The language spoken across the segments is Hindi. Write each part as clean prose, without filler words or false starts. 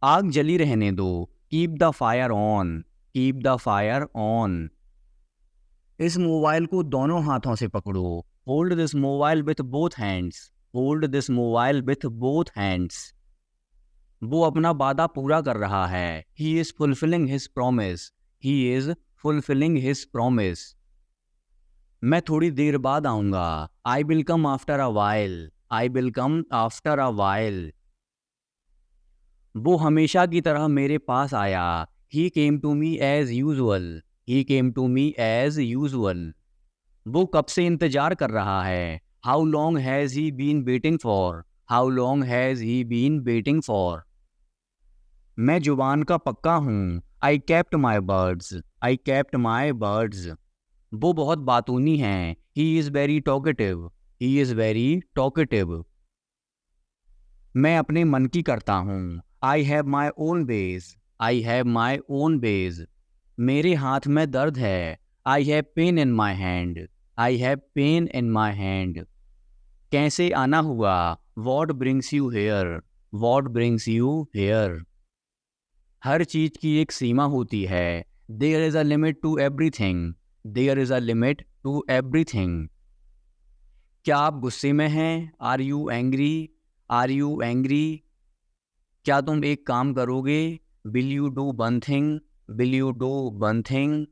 आग जली रहने दो, keep the fire on, keep the fire on. इस मोबाइल को दोनों हाथों से पकड़ो, hold this mobile with both hands, hold this mobile with both hands. वो अपना वादा पूरा कर रहा है, he is fulfilling his promise, he is fulfilling his promise. मैं थोड़ी देर बाद आऊंगा, आई will come after a while, I will come after a while. वो हमेशा की तरह मेरे पास आया, he came to me as usual, he came to me as usual. वो कब से इंतजार कर रहा है, how long has he been waiting for, how long has he been waiting for. मैं जुबान का पक्का हूँ, I kept my birds, I kept my birds. वो बहुत बातूनी हैं, he is very talkative, he is very talkative. मैं अपने मन की करता हूँ, I have my own beige, I have my own ways. मेरे हाथ में दर्द है, I have pain in my hand, I have pain in my hand. कैसे आना हुआ, what brings you here, what brings you here. हर चीज की एक सीमा होती है, there is a limit to everything, there is a limit to everything. क्या आप गुस्से में हैं, are you angry, are you angry. क्या तुम एक काम करोगे, will you do one thing, will you do one thing.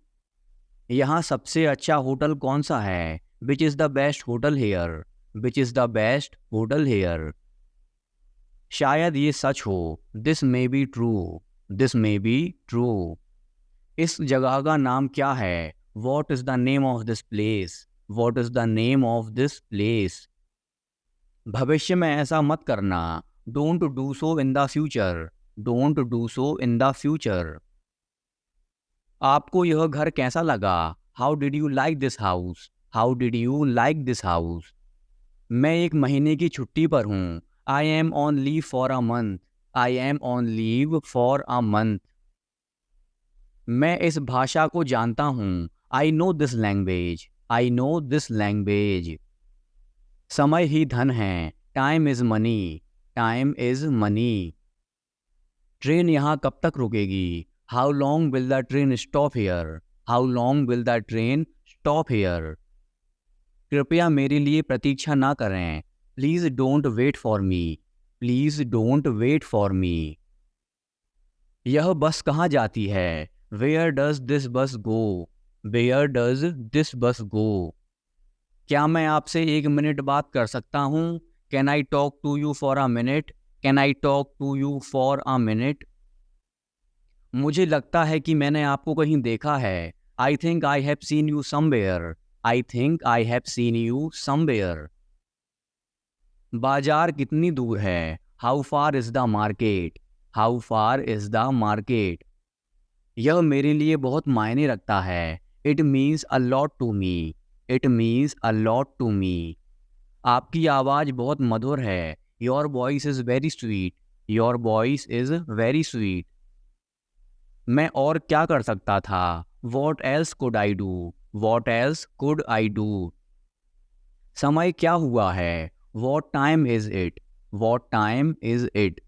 यहाँ सबसे अच्छा होटल कौन सा है, which is the best hotel here, which is the best hotel here. शायद ये सच हो, this may be true, this may be true. इस जगह का नाम क्या है, what is the name of this place, what is the name of this place. भविष्य में ऐसा मत करना, don't do so in the future, don't do so in the future. आपको यह घर कैसा लगा, how did you like this house, how did you like this house. मैं एक महीने की छुट्टी पर हूँ, I am on leave for a month, I am on leave for a month. मैं इस भाषा को जानता हूँ, I no this language, I know this language. समय ही धन है, time is money, time is money. Train यहाँ कब तक रुकेगी, how long will the train stop here, how long will the train stop here. कृपया मेरे लिए प्रतीक्षा ना करें, please don't wait for me, please don't wait for me. यह बस कहाँ जाती है, वेयर डज दिस बस गो, वेयर डज दिस बस गो। क्या मैं आपसे एक मिनट बात कर सकता हूँ, can I talk to you for a minute, can I talk to you for a minute. मुझे लगता है कि मैंने आपको कहीं देखा है, I think I have seen you somewhere, I think I have seen you somewhere. बाजार कितनी दूर है, how far is the market, how far is the market. यह मेरे लिए बहुत मायने रखता है, it means a lot to me, it means a lot to me. आपकी आवाज़ बहुत मधुर है, your voice is very sweet, your voice is very sweet. मैं और क्या कर सकता था, what else could I do, what else could I do. समय क्या हुआ है, what time is it, what time is it.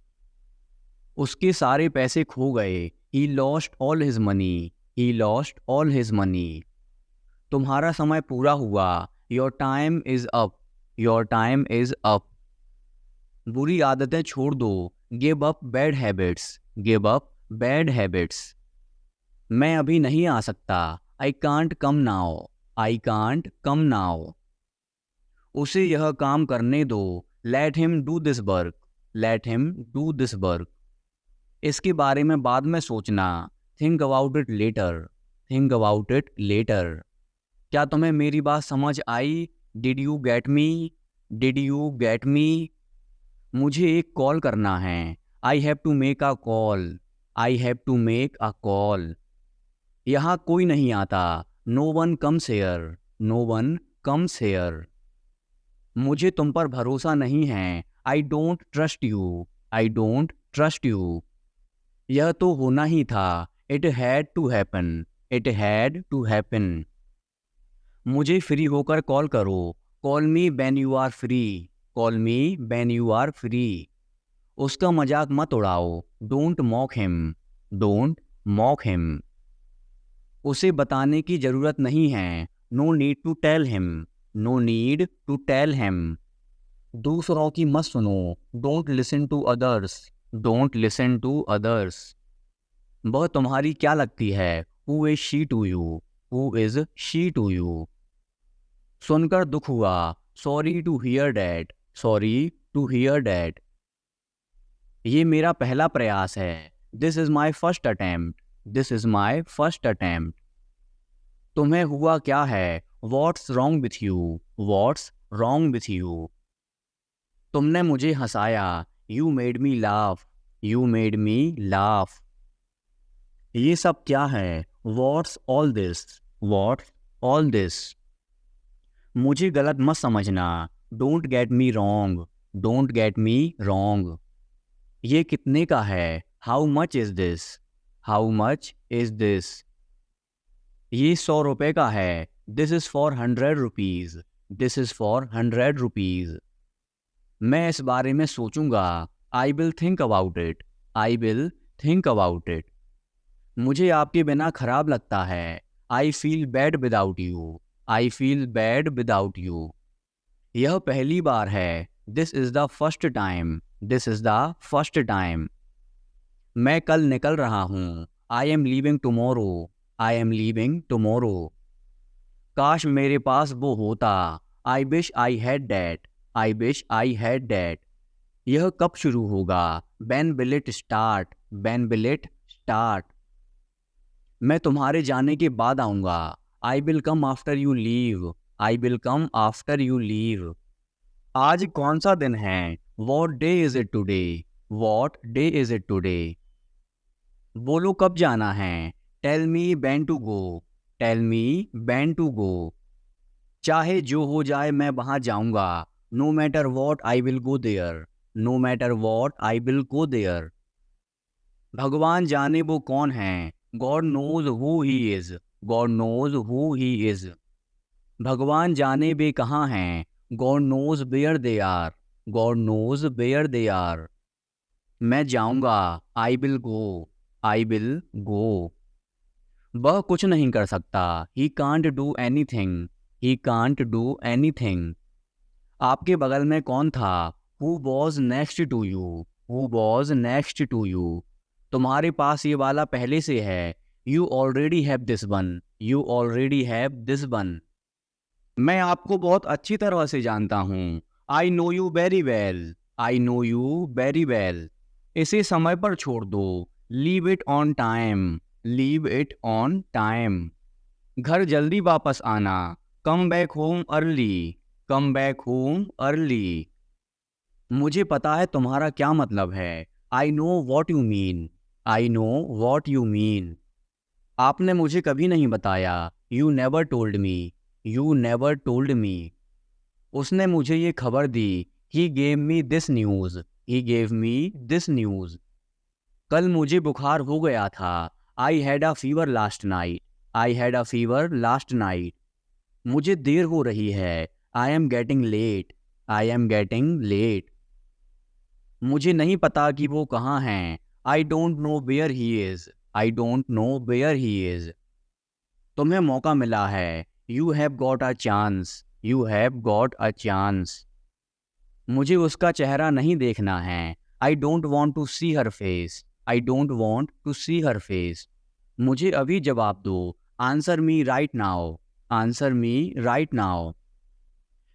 उसके सारे पैसे खो गए, he lost all his money, he lost all his money. तुम्हारा समय पूरा हुआ, your time is up, your time is up. बुरी आदतें छोड़ दो, give up bad habits, give up bad habits. मैं अभी नहीं आ सकता, I can't come now, I can't come now. उसे यह काम करने दो, let him do this work, late him do this work. इसके बारे में बाद में सोचना, think about it later, think about it later. क्या तुम्हें मेरी बात समझ आई, did you get me, did you get me. मुझे एक कॉल करना है, I have to make a call, I have to make a call. यहाँ कोई नहीं आता, no one comes here, no one comes here. मुझे तुम पर भरोसा नहीं है, I don't trust you, I don't trust you. यह तो होना ही था, it had to happen, it had to happen. मुझे फ्री होकर कॉल करो, call me when you are free, call me when you are free. उसका मजाक मत उड़ाओ, don't mock him, don't mock him. उसे बताने की ज़रूरत नहीं है, no need to tell him, no need to tell him. दूसरों की मत सुनो, don't listen to others, don't listen to others. वह तुम्हारी क्या लगती है, who is she to you, who is she to you. सुनकर दुख हुआ, sorry to hear that, sorry to hear that. ये मेरा पहला प्रयास है, this is my first attempt, this is my first attempt. तुम्हें हुआ क्या है, what's wrong with you, what's wrong with you. तुमने मुझे हंसाया, you made me laugh, you made me laugh. ये सब क्या है, what's all this, what's all this. मुझे गलत मत समझना, don't get me wrong, don't get me wrong. ये कितने का है, how much is this, how much is this. ये 100 रुपए का है, this is for 100 rupees, this is for 100 rupees. मैं इस बारे में सोचूंगा, I will think about it, I will think about it. मुझे आपके बिना खराब लगता है, I feel bad without you, I feel bad without you. यह पहली बार है, this is the first time, this is the first time. मैं कल निकल रहा हूँ, I am leaving tomorrow, I am leaving tomorrow. काश मेरे पास वो होता, I wish I had that, I wish I had that. यह कब शुरू होगा, when will it start, when will it start. मैं तुम्हारे जाने के बाद आऊँगा, I will come after you leave, I will come after you leave. आज कौन सा दिन है, what day is it today, what day is it today. बोलो कब जाना है, tell me when to go, tell me when to go. चाहे जो हो जाए मैं वहां जाऊंगा, no matter what I will go there, no matter what I will go there. भगवान जाने वो कौन है, God knows who he is, God knows who he is. भगवान जाने वे कहाँ हैं, God knows where they are, God knows where they are. मैं जाऊंगा, आई विल गो, आई विल गो। वह कुछ नहीं कर सकता, he can't do anything, he can't do anything. आपके बगल में कौन था, who was next to you, who was next to you. तुम्हारे पास ये वाला पहले से है, you already have this one, you already have this one. मैं आपको बहुत अच्छी तरह से जानता हूँ, I know you very well, I know you very well. इसे समय पर छोड़ दो, leave it on time, leave it on time. घर जल्दी वापस आना, come back home early, come back home early. मुझे पता है तुम्हारा क्या मतलब है, I know what you mean, I know what you mean. आपने मुझे कभी नहीं बताया, you never told me, you never told me. उसने मुझे ये खबर दी, he gave me this news, he gave me this news. कल मुझे बुखार हो गया था, I had a fever last night, I had a fever last night. मुझे देर हो रही है, I am getting late, I am getting late. मुझे नहीं पता कि वो कहाँ हैं, I don't know where he is, I don't know where he is. तुम्हें मौका मिला है, you have got a chance, you have got a chance. मुझे उसका चेहरा नहीं देखना है, I don't want to see her face, I don't want to see her face. मुझे अभी जवाब दो, answer me right now, answer me right now.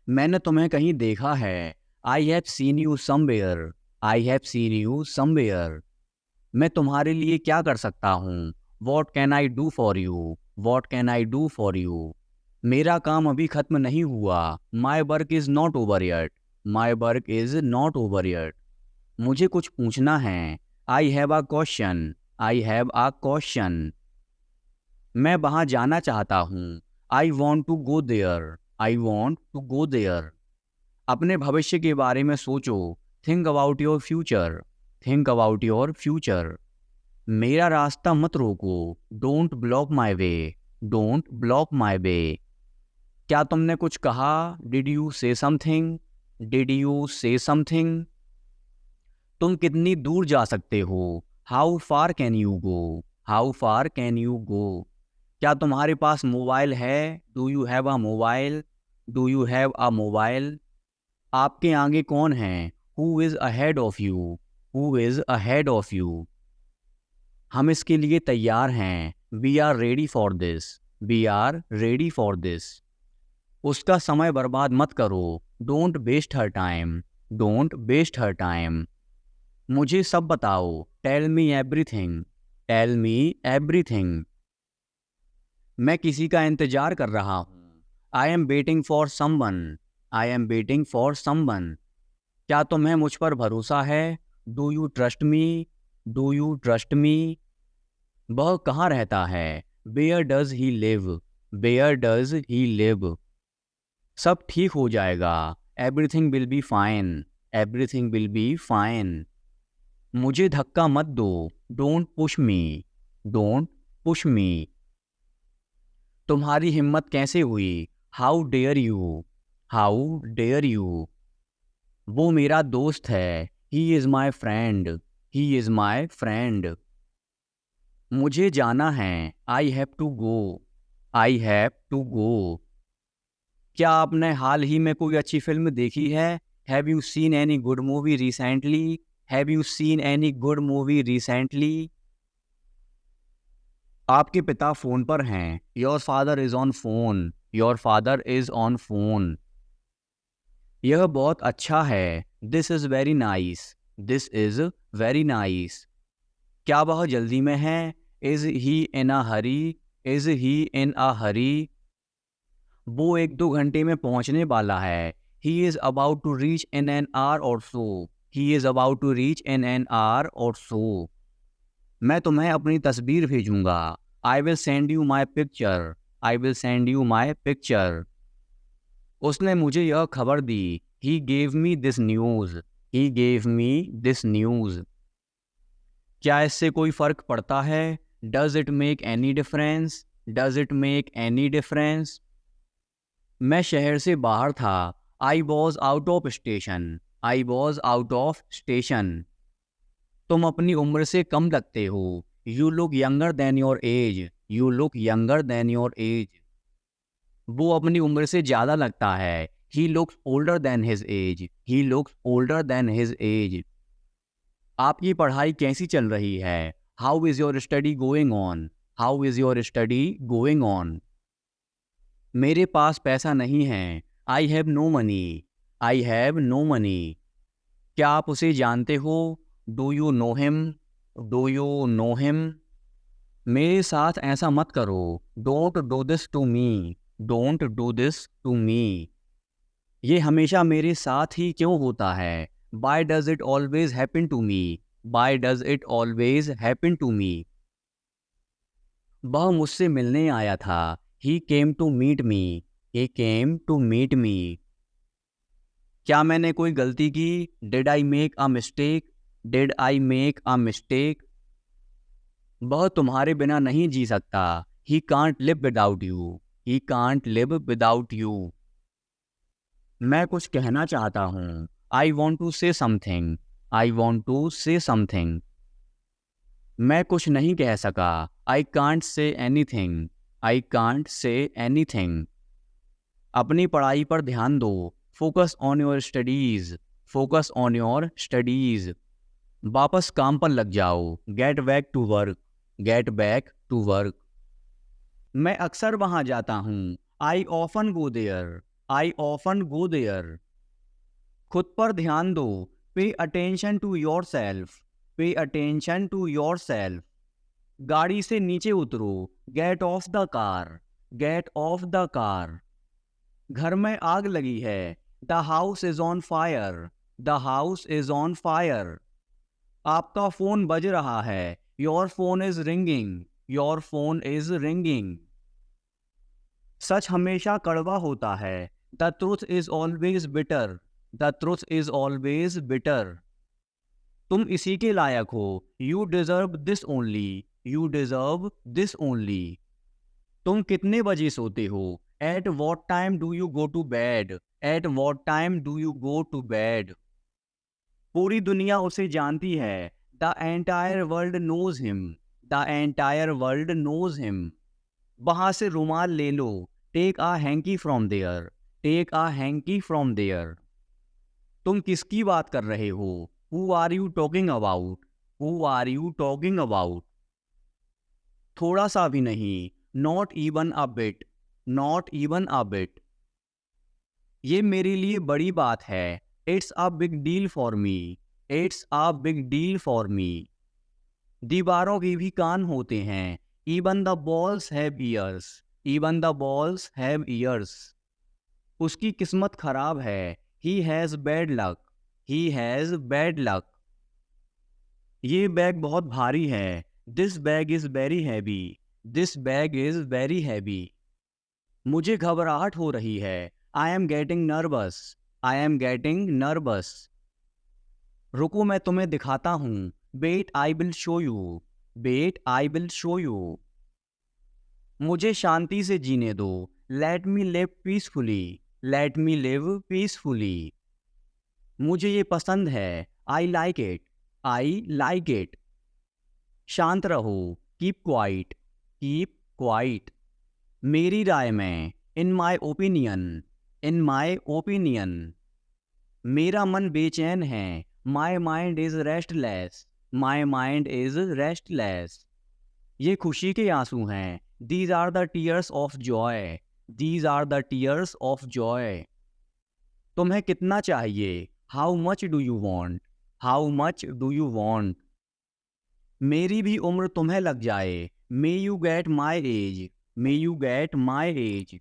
मैंने तुम्हें कहीं देखा है, I have seen you somewhere, I have seen you somewhere. मैं तुम्हारे लिए क्या कर सकता हूँ, what can I do for you, what can I do for you. मेरा काम अभी खत्म नहीं हुआ, my work is not over yet, my work is not over yet. मुझे कुछ पूछना है, I have a question, I have a question. मैं वहाँ जाना चाहता हूँ, I want to go there, I want to go there. अपने भविष्य के बारे में सोचो, think about your future, think about your future. मेरा रास्ता मत रोको, don't block my way, don't block my way. क्या तुमने कुछ कहा, did you say something, did you say something. तुम कितनी दूर जा सकते हो? How far can you go? How far can you go? क्या तुम्हारे पास मोबाइल है? Do you have a mobile? Do you have a mobile? आपके आगे कौन है? Who is ahead of you? Who is ahead of you? हम इसके लिए तैयार हैं। We are ready for this. We are ready for this. उसका समय बर्बाद मत करो। Don't waste her time. Don't waste her time. मुझे सब बताओ। Tell me everything. Tell me everything. मैं किसी का इंतजार कर रहा हूँ। I am waiting for someone. I am waiting for someone. क्या तुम्हें मुझ पर भरोसा है? Do you trust me? Do you trust me? वह कहाँ रहता है? Where does he live? Where does he live? सब ठीक हो जाएगा। Everything will be fine. Everything will be fine. मुझे धक्का मत दो। Don't push me. Don't push me. तुम्हारी हिम्मत कैसे हुई? How dare you? How dare you? वो मेरा दोस्त है। He is my friend. He is my friend. मुझे जाना है। I have to go. I have to go. क्या आपने हाल ही में कोई अच्छी फिल्म देखी है? Have you seen any good movie recently? Have you seen any good movie recently? आपके पिता फोन पर हैं। Your father is on phone. Your father is on phone. यह बहुत अच्छा है। This is very nice. This is very nice. क्या वह जल्दी में है? Is he in a hurry? Is he in a hurry? वो 1-2 घंटे में पहुंचने वाला है। He is about to reach in an hour or so. He is about to reach in an hour or so. मैं तुम्हें अपनी तस्वीर भेजूंगा। I will send you my picture. I will send you my picture. उसने मुझे यह खबर दी। He gave me this news. He gave me this news. क्या इससे कोई फ़र्क पड़ता है? Does it make any difference? Does it make any difference? मैं शहर से बाहर था। I was out of station. I was out of station. तुम अपनी उम्र से कम लगते हो। You look younger than your age. You look younger than your age. वो अपनी उम्र से ज़्यादा लगता है। He looks older than his age. He looks older than his age. आपकी पढ़ाई कैसी चल रही है? How is your study going on? How is your study going on? मेरे पास पैसा नहीं है। I have no money. I have no money. क्या आप उसे जानते हो? Do you know him? Do you know him? मेरे साथ ऐसा मत करो। Don't do this to me. Don't do this to me. ये हमेशा मेरे साथ ही क्यों होता है? Why does it always happen to me? Why does it always happen to me? वह मुझसे मिलने आया था। He came to meet me. He came to meet me. क्या मैंने कोई गलती की? Did I make a mistake? Did I make a mistake? वह तुम्हारे बिना नहीं जी सकता। He can't live without you. He can't live without you. मैं कुछ कहना चाहता हूँ। I want to say something. I want to say something. मैं कुछ नहीं कह सका। I can't say anything. I can't say anything. अपनी पढ़ाई पर ध्यान दो। Focus on your studies. Focus on your studies. वापस काम पर लग जाओ। Get back to work. Get back to work. मैं अक्सर वहां जाता हूँ। I often go there. I often go there. खुद पर ध्यान दो। Pay attention to yourself. Pay attention to yourself. गाड़ी से नीचे उतरो। Get off the car. Get off the car. घर में आग लगी है। The house is on fire. The house is on fire. आपका फोन बज रहा है। Your phone is ringing. Your phone is ringing. सच हमेशा कड़वा होता है। The truth is always bitter. The truth is always bitter. तुम इसी के लायक हो। You deserve this only. You deserve this only. तुम कितने बजे सोते हो? At what time do you go to bed? At what time do you go to bed? पूरी दुनिया उसे जानती है। The entire world knows him. The entire world knows him. वहां से रुमाल ले लो। Take a hanky from there. Take a hanky from there. तुम किसकी बात कर रहे हो? Who are you talking about? Who are you talking about? थोड़ा सा भी नहीं। Not even a bit. Not even a bit. ये मेरे लिए बड़ी बात है। It's a big deal for me. It's a big deal for मी। दीवारों के भी कान होते हैं। Even the balls have ears. Even the balls have ears. उसकी किस्मत खराब है। He has bad luck. He has bad luck. ये बैग बहुत भारी है। This bag is very heavy. This bag is very heavy. मुझे घबराहट हो रही है। I am getting nervous. I am getting nervous. रुको मैं तुम्हें दिखाता हूँ। Wait I will show you. Wait I will show you. मुझे शांति से जीने दो। Let me live peacefully. Let me live peacefully. मुझे ये पसंद है। I like it. I like it. शांत रहो। Keep quiet. Keep quiet. मेरी राय में। In my opinion. In my opinion. मेरा मन बेचैन है। My mind is restless. My mind is restless. ये खुशी के आंसू हैं। These are the tears of joy. These are the tears of joy. तुम्हें कितना चाहिए? How much do you want? How much do you want? मेरी भी उम्र तुम्हें लग जाए। May you get my age. May you get my age.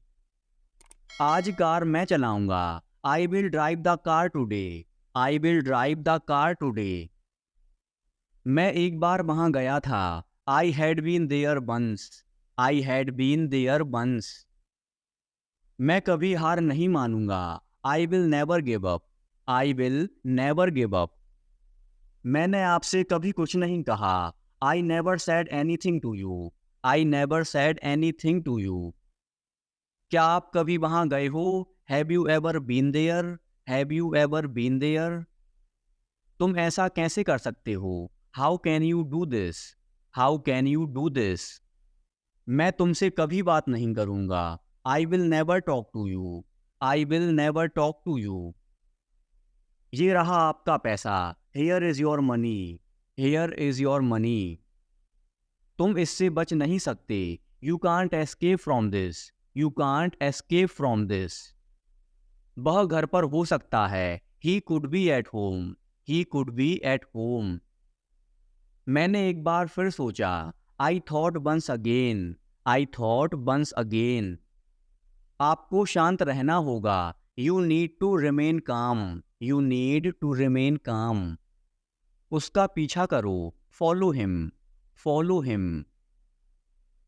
आज कार मैं चलाऊंगा। I will drive the car today. I will drive the car today. मैं एक बार वहां गया था। I had been there once. I had been there once. मैं कभी हार नहीं मानूंगा। I will never give up. I will never give up. मैंने आपसे कभी कुछ नहीं कहा। I never said anything to you. I never said anything to you. क्या आप कभी वहां गए हो? Have you ever been there? Have you ever been there? तुम ऐसा कैसे कर सकते हो? How can you do this? How can you do this? मैं तुमसे कभी बात नहीं करूंगा। I will never talk to you. I will never talk to you. ये रहा आपका पैसा। Here is your money. Here is your money. तुम इससे बच नहीं सकते। You can't escape from this. You can't escape from this. वह घर पर हो सकता है। He could be at home. He could be at home. मैंने एक बार फिर सोचा। I thought once again. I thought once again. आपको शांत रहना होगा। You need to remain calm. You need to remain calm. उसका पीछा करो। Follow him. Follow him.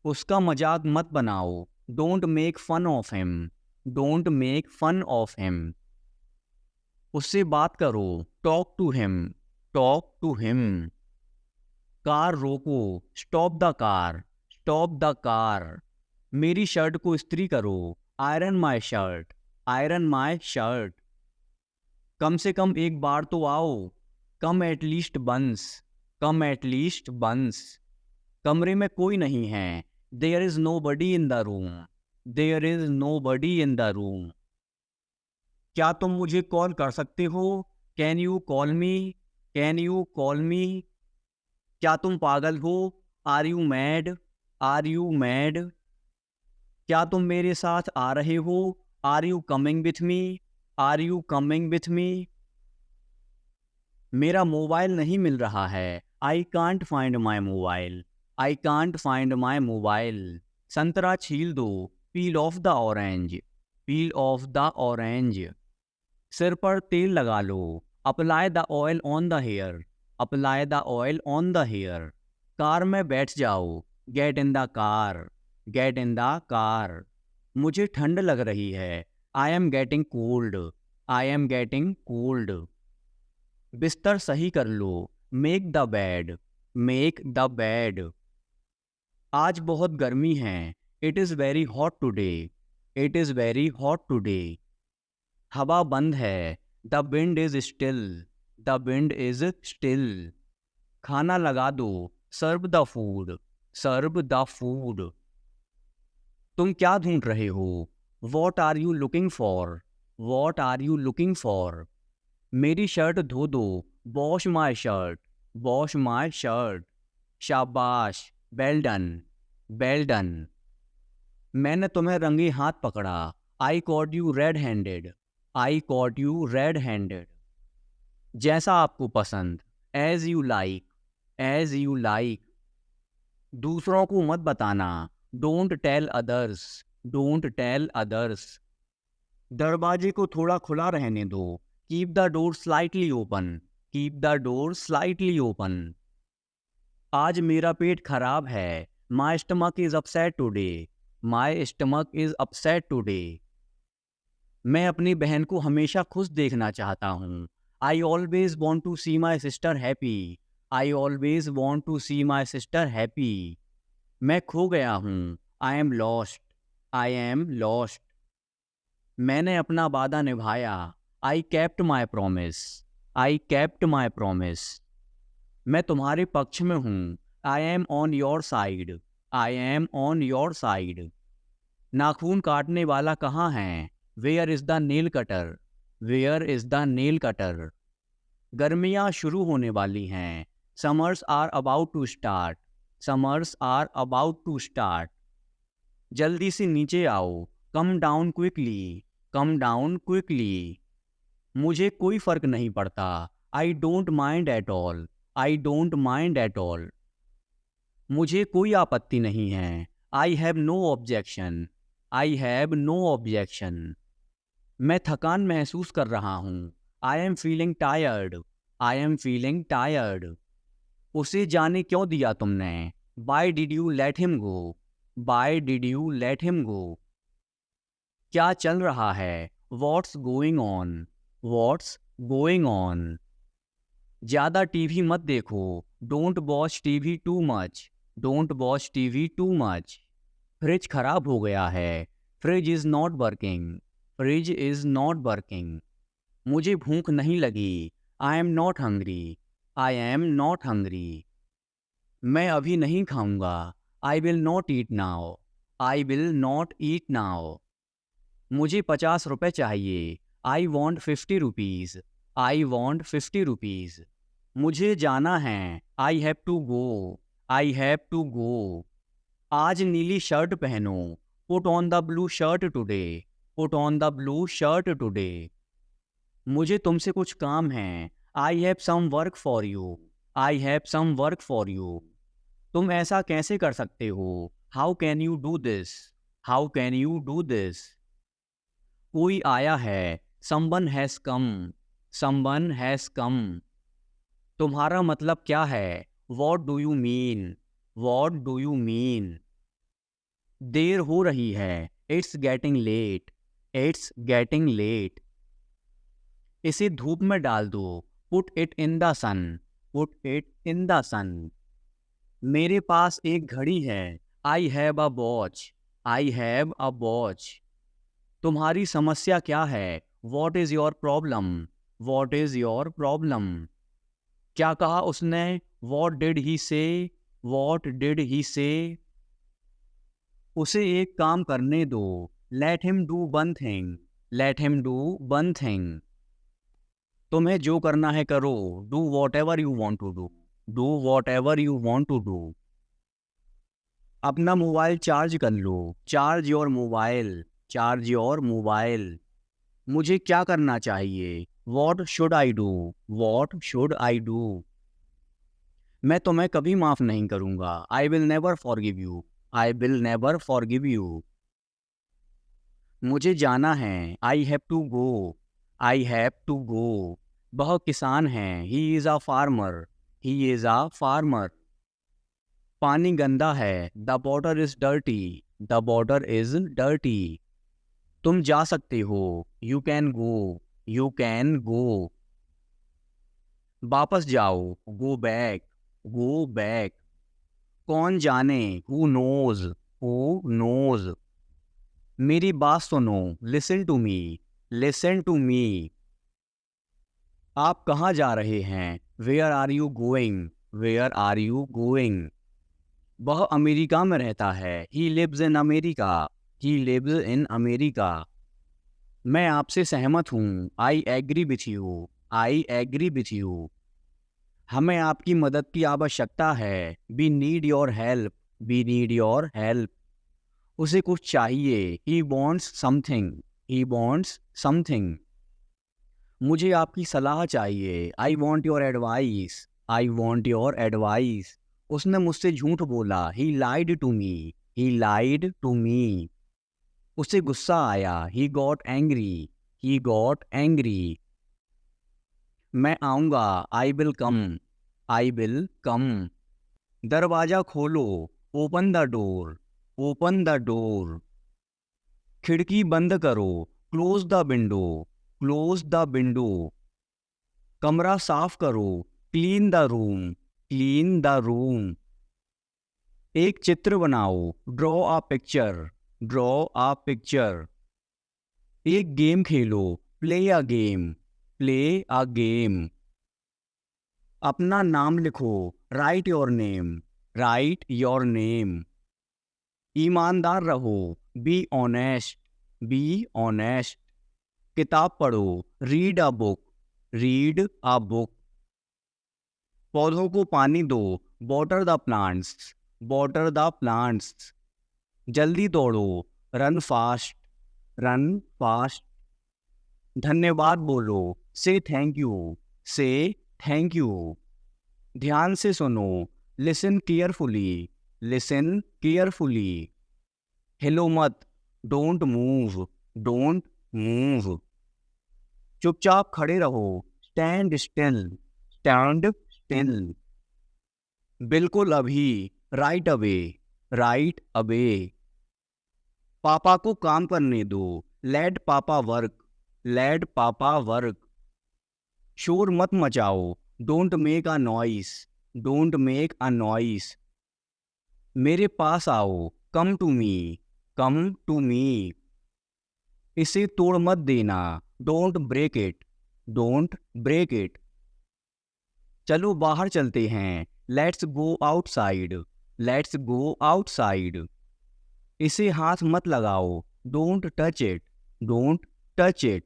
उसका मजाक मत बनाओ। Don't make fun of him. Don't make fun of him. उससे बात करो। Talk to him. Talk to him. Car रोको। Stop the car. Stop the car. मेरी शर्ट को इस्त्री करो। Iron my shirt. Iron my shirt. कम से कम एक बार तो आओ। Come at least once. Come at least once. कमरे में कोई नहीं है। There is nobody in the room. There is nobody in the room. क्या तुम मुझे कॉल कर सकते हो? Can you call me? Can you call me? क्या तुम पागल हो? Are you mad? Are you mad? क्या तुम मेरे साथ आ रहे हो? Are you coming with me? Are you coming with me? मेरा मोबाइल नहीं मिल रहा है। I can't find my mobile. I can't find my mobile. संतरा छील दो। Peel off the orange. Peel off the orange. सिर पर तेल लगा लो। Apply the oil on the hair. Apply the oil on the hair. Car में बैठ जाओ। Get in the car. Get in the car. मुझे ठंड लग रही है। I am getting cold. I am getting cold. बिस्तर सही कर लो। Make the bed. Make the bed. आज बहुत गर्मी है। It is very hot today. It is very hot today. हवा बंद है। The wind is still. The wind is still. खाना लगा दो, serve the food, serve the food. तुम क्या ढूंढ रहे हो? What are you looking for, what are you looking for. मेरी शर्ट धो दो, wash my shirt, wash my shirt. शाबाश, वेल डन, वेल डन। मैंने तुम्हें रंगे हाथ पकड़ा, I caught you red handed, I caught you red handed. जैसा आपको पसंद, as you like, as you like. दूसरों को मत बताना, don't tell others, don't tell others. दरवाजे को थोड़ा खुला रहने दो, keep the door slightly open, keep the door slightly open. आज मेरा पेट खराब है, my stomach is upset today, my stomach is upset today. मैं अपनी बहन को हमेशा खुश देखना चाहता हूँ, I always want to see my sister happy, I always want to see my sister happy. मैं खो गया हूँ, I am lost, I am lost. मैंने अपना वादा निभाया, I kept my promise, I kept my promise. मैं तुम्हारे पक्ष में हूँ, I am on your side, I am on your side. नाखून काटने वाला कहाँ है? Where is the nail cutter, where is the nail cutter. गर्मियाँ शुरू होने वाली हैं, summers are about to start, summers are about to start. जल्दी से नीचे आओ, come down quickly, come down quickly. मुझे कोई फर्क नहीं पड़ता, I don't mind at all, I don't mind at all. मुझे कोई आपत्ति नहीं है, I have no objection, I have no objection. मैं थकान महसूस कर रहा हूँ, I am feeling tired, I am feeling tired. उसे जाने क्यों दिया तुमने? Why did you let him go, Y did you let him go. क्या चल रहा है? What's going on, what's going on. ज़्यादा टीवी मत देखो, don't watch TV too much, don't watch TV too much. Fridge खराब हो गया है, fridge is not working, fridge is not working. मुझे भूख नहीं लगी, I am not hungry, I am not hungry. मैं अभी नहीं खाऊंगा, I will not eat now, I will not eat now. मुझे 50 रुपये चाहिए, I want 50 rupees, I want 50 rupees. मुझे जाना है, I have to go, I have to go. आज नीली शर्ट पहनो, put on the blue shirt today, put on the blue shirt today. मुझे तुमसे कुछ काम है, I have some work for you, I have some work for you. तुम ऐसा कैसे कर सकते हो? How can you do this, how can you do this. कोई आया है, someone has come, someone has come. तुम्हारा मतलब क्या है? What do you mean, what do you mean. देर हो रही है, it's getting late, it's getting late. इसे धूप में डाल दो, put it in the sun, put it in the sun. मेरे पास एक घड़ी है, I have a watch, I have a watch. तुम्हारी समस्या क्या है? What is your problem, what is your problem. क्या कहा उसने? वॉट डिड ही से, वॉट डिड ही से। उसे एक काम करने दो, let him do one thing, let him do one thing. तुम्हें जो करना है करो, do whatever you want to do, do whatever you want to do. अपना मोबाइल चार्ज कर लो, charge your mobile, charge your mobile. मुझे क्या करना चाहिए? What should I do, what should I do. मैं तुम्हें कभी माफ़ नहीं करूँगा, I will never forgive you, I will never forgive you. मुझे जाना है, I have to go, I have to go. वह किसान है, he is a farmer, he is a farmer. पानी गंदा है, the water is dirty, the water is dirty. तुम जा सकते हो, you can go, you can go. वापस जाओ, गो बैक, गो बैक। कौन जाने, हु नोज, हु नोज। मेरी बात सुनो, listen to me, listen to me. आप कहाँ जा रहे हैं? Where are you going? Where are you going? वह अमेरिका में रहता है। He lives in America. He lives in America. मैं आपसे सहमत हूँ। I agree with you. I agree with you. हमें आपकी मदद की आवश्यकता है। We need your help. We need your help. उसे कुछ चाहिए। He wants something. He wants something. मुझे आपकी सलाह चाहिए। I want your advice. I want your advice. उसने मुझसे झूठ बोला। He lied to me. He lied to me. उसे गुस्सा आया। He got angry. He got angry. मैं आऊँगा। I will come. I will come. दरवाज़ा खोलो। Open the door. Open the door. खिड़की बंद करो। Close the window. Close the window. कमरा साफ करो। Clean the room. Clean the room. एक चित्र बनाओ। Draw a picture. Draw a picture. एक game Khelo. Play a game. Play a game. अपना नाम लिखो। Right your name. Right your name. ईमानदार रहो। Be honest. Be honest. किताब पढ़ो। Read a book. Read a book. पौधों को पानी दो। Water the plants. Water the plants. जल्दी दौड़ो। Run fast. Run fast. धन्यवाद बोलो। से थैंक यू। से थैंक यू। ध्यान से सुनो। Listen carefully. Listen carefully. हिलो मत। Don't move. Don't move. चुपचाप खड़े रहो। Stand still. Stand still. बिल्कुल अभी। Right away. Right away. पापा को काम करने दो। लेट पापा वर्क। लेट पापा वर्क। शोर मत मचाओ। Don't make a noise. Don't make a noise. मेरे पास आओ। Come to me. Come to me. इसे तोड़ मत देना। Don't break it. Don't break it. चलो बाहर चलते हैं। Let's go outside. Let's go outside. इसे हाथ मत लगाओ। Don't touch it. Don't touch it.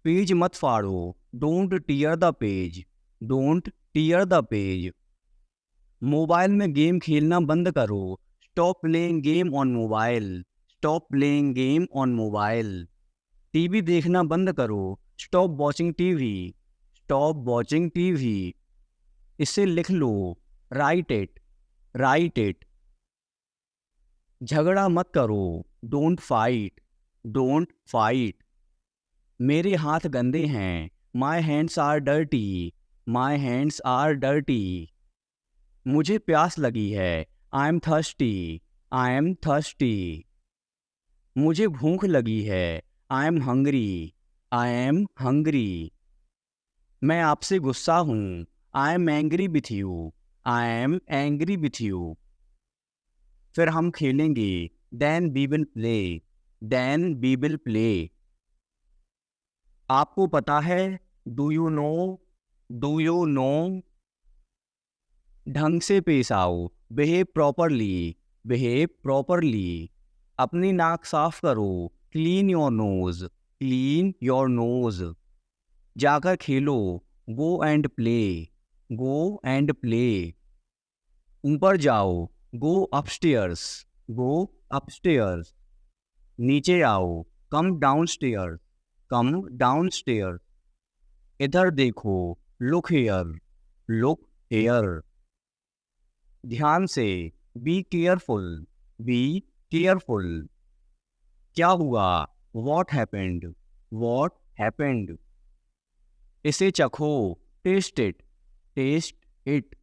Page मत फाड़ो। Don't tear the page. Don't tear the page. Mobile में गेम खेलना बंद करो। Stop playing game on mobile. Stop playing game on mobile. TV देखना बंद करो। Stop watching TV. Stop watching TV. इसे लिख लो। Write it. Write it. झगड़ा मत करो। Don't fight. Don't fight. मेरे हाथ गंदे हैं। My hands are dirty. My hands are dirty. मुझे प्यास लगी है। I am thirsty. I am thirsty. मुझे भूख लगी है। I am hungry. I am hungry. मैं आपसे गुस्सा हूँ। I am angry with you. I am angry with you. फिर हम खेलेंगे। Then we will play. Then we will play. आपको पता है। Do you know. Do you know. ढंग से पेश आओ। Behave properly. Behave properly. अपनी नाक साफ करो। Clean your nose. Clean your nose. जाकर खेलो। Go and play. Go and play. ऊपर जाओ। Go upstairs. Go upstairs. नीचे आओ। Come downstairs. Come downstairs. इधर देखो। Look here. Look here. ध्यान से। Be careful. Be careful. क्या हुआ? What happened. What happened. इसे चखो। Taste it. Taste it.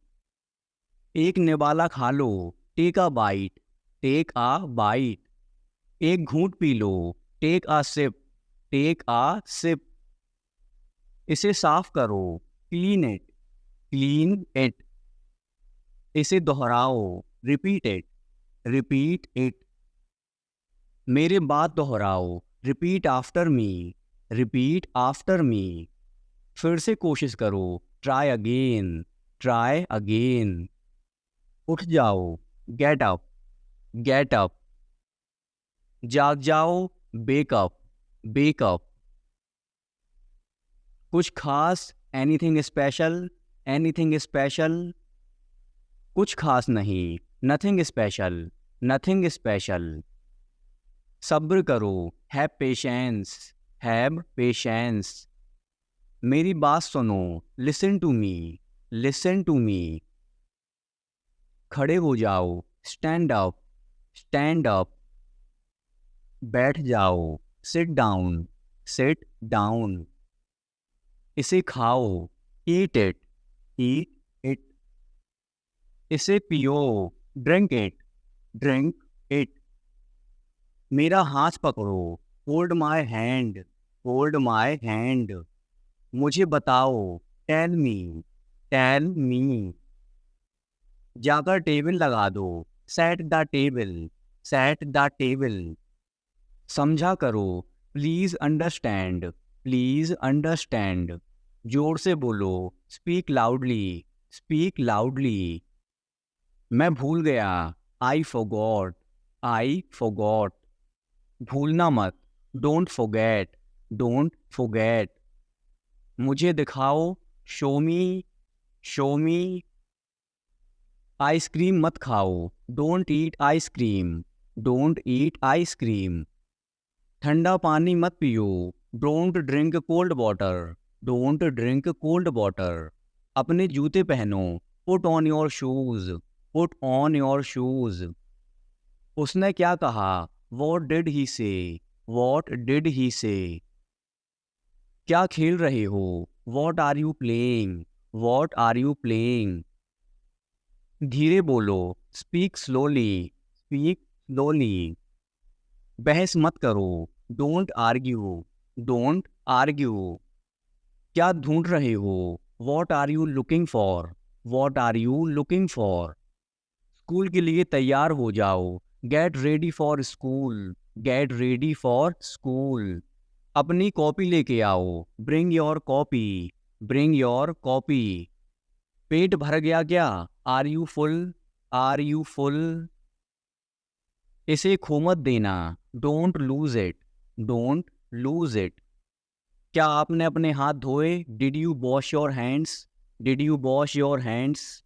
एक निवाला खा लो। Take a bite. Take a bite. एक घूंट पी लो। Take a sip. Take a sip. इसे साफ करो। Clean it. Clean it. इसे दोहराओ। Repeat it. Repeat it. मेरे बात दोहराओ। Repeat after me. Repeat after me. फिर से कोशिश करो, ट्राई अगेन, ट्राई अगेन। उठ जाओ, गेट अप, गेट अप। जाग जाओ, वेक अप, वेक अप। कुछ खास, एनीथिंग स्पेशल, एनीथिंग स्पेशल। कुछ खास नहीं, नथिंग स्पेशल, नथिंग स्पेशल। सब्र करो, हैव पेशेंस, हैव पेशेंस। मेरी बात सुनो, listen to me, listen to me. खड़े हो जाओ, स्टैंड अप, स्टैंड अप। बैठ जाओ, सिट डाउन, सिट डाउन। इसे खाओ, ईट इट, ईट इट। इसे पियो, ड्रिंक इट, ड्रिंक इट। मेरा हाथ पकड़ो, hold my hand, hold my hand. मुझे बताओ, टेल मी, टेल मी। जाकर टेबल लगा दो, set the table, set the table. समझा करो, प्लीज अंडरस्टैंड, प्लीज अंडरस्टैंड। जोर से बोलो, स्पीक लाउडली, स्पीक लाउडली। मैं भूल गया, आई फॉरगॉट, आई फॉरगॉट। भूलना मत, डोंट फॉरगेट, डोंट फॉरगेट। मुझे दिखाओ, शो मी, शो मी। आइसक्रीम मत खाओ, don't eat ice cream, don't eat ice cream. ठंडा पानी मत पियो, don't drink cold water, don't drink cold water. अपने जूते पहनो, put on your shoes, put on your shoes. उसने क्या कहा, वॉट डिड ही से, वॉट डिड ही से। क्या खेल रहे हो, what are you playing, what are you playing. धीरे बोलो, स्पीक स्लोली, स्पीक स्लोली। बहस मत करो, डोंट आर्ग्यू, डोंट आर्ग्यू। क्या ढूंढ रहे हो, what are you looking for, what are you looking for. School के लिए तैयार हो जाओ, get ready for school, get ready for school. अपनी कॉपी लेके आओ, bring your copy, bring your copy. पेट भर गया क्या, are you full, are you full. इसे खो मत देना, don't lose it, don't lose it. क्या आपने अपने हाथ धोए, did you wash your hands, did you wash your hands.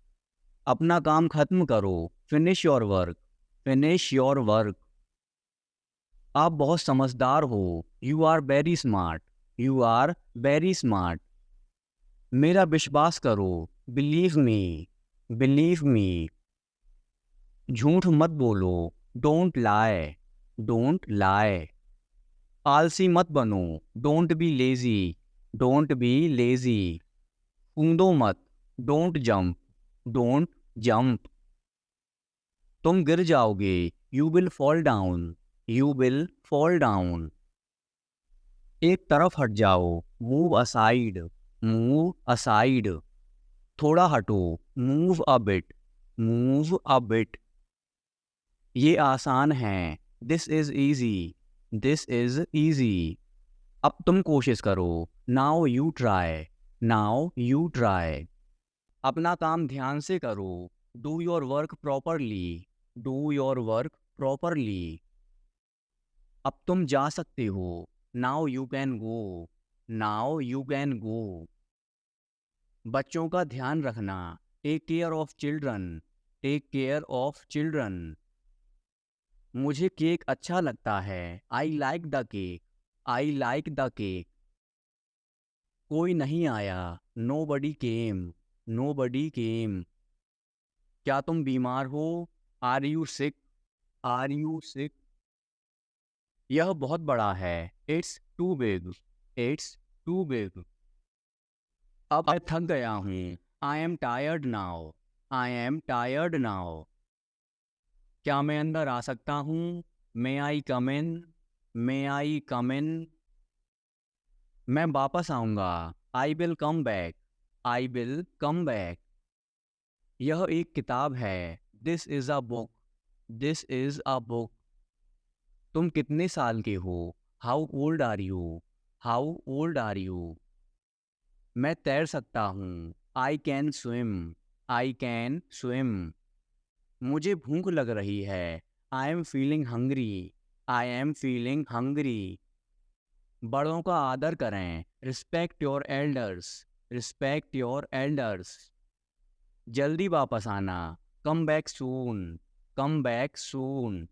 अपना काम खत्म करो, finish your work, finish your work. आप बहुत समझदार हो, you are very smart, you are very smart. मेरा विश्वास करो, बिलीव मी, बिलीव मी। झूठ मत बोलो, डोंट लाई, डोंट लाई। आलसी मत बनो, don't be lazy, don't be lazy. कूदो मत, डोंट जंप, डोंट जंप। तुम गिर जाओगे, you will fall down, you will fall down. एक तरफ हट जाओ, मूव असाइड, मूव असाइड। थोड़ा हटो, move a bit, move a bit. ये आसान है, this is easy, this is easy. अब तुम कोशिश करो, now you try, now you try. अपना काम ध्यान से करो, do your work properly, do your work properly. अब तुम जा सकते हो, now you can go, now you can go. बच्चों का ध्यान रखना, take care of children, take care of children. मुझे केक अच्छा लगता है, I like the cake, I like the cake. कोई नहीं आया, नो बडी केम, नो बडी केम। क्या तुम बीमार हो, are you sick, are you sick. यह बहुत बड़ा है, it's too big, it's too big. अब मैं थक गया हूँ, I am tired now, I am tired now. क्या मैं अंदर आ सकता हूँ, मे आई कम इन, मे आई कम इन। मैं वापस आऊँगा, I will come back, I will come back. यह एक किताब है, this is a book, this is a book. तुम कितने साल के हो, how old are you, how old are you. मैं तैर सकता हूँ। I can swim. I can swim. मुझे भूख लग रही है। I am feeling hungry. I am feeling hungry. बड़ों का आदर करें। Respect your elders. Respect your elders. जल्दी वापस आना। Come back soon. Come back soon.